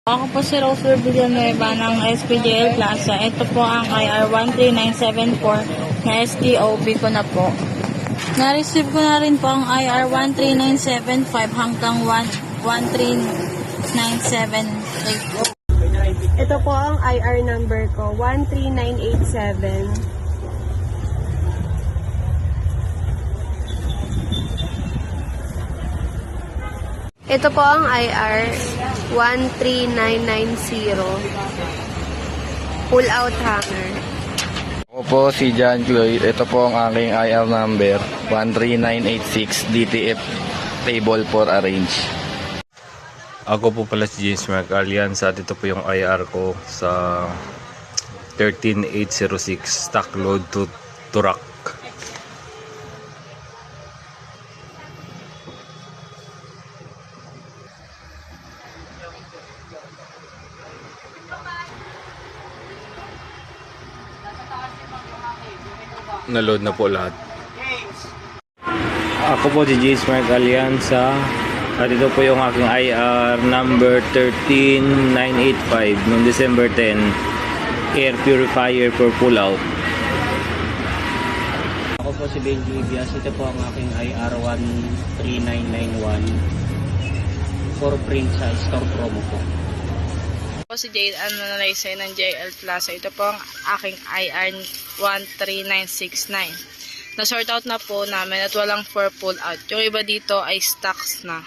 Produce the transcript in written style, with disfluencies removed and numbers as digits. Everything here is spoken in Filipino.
Ako po si Rose Villanueva ng SPJL Plaza. Ito po ang IR 13974 na STOB ko na po. Na-receive ko na rin po ang IR 13975 hanggang 13978. Ito po ang IR number ko, 13987. Ito po ang IR 13990. Pull out hanger. Ako po si John Cloyd. Ito po ang aking IR number 13986 DTF table for arrange. Ako po pala si James Mark Alianza at ito po yung IR ko sa 13806 stock load to truck. Na-load na po lahat. Ako po si James Mark Alianza at ito po yung aking IR number 13985 noong December 10, air purifier for pull out. Ako po si Benji Ibias. Ito po ang aking IR 13991 for print sa store promo po. Ako si Jade Ann Manalaysay ng JL Plaza. Ito po ang aking IR 13969. Na-sort out na po namin at walang for pull out. Yung iba dito ay stocks na.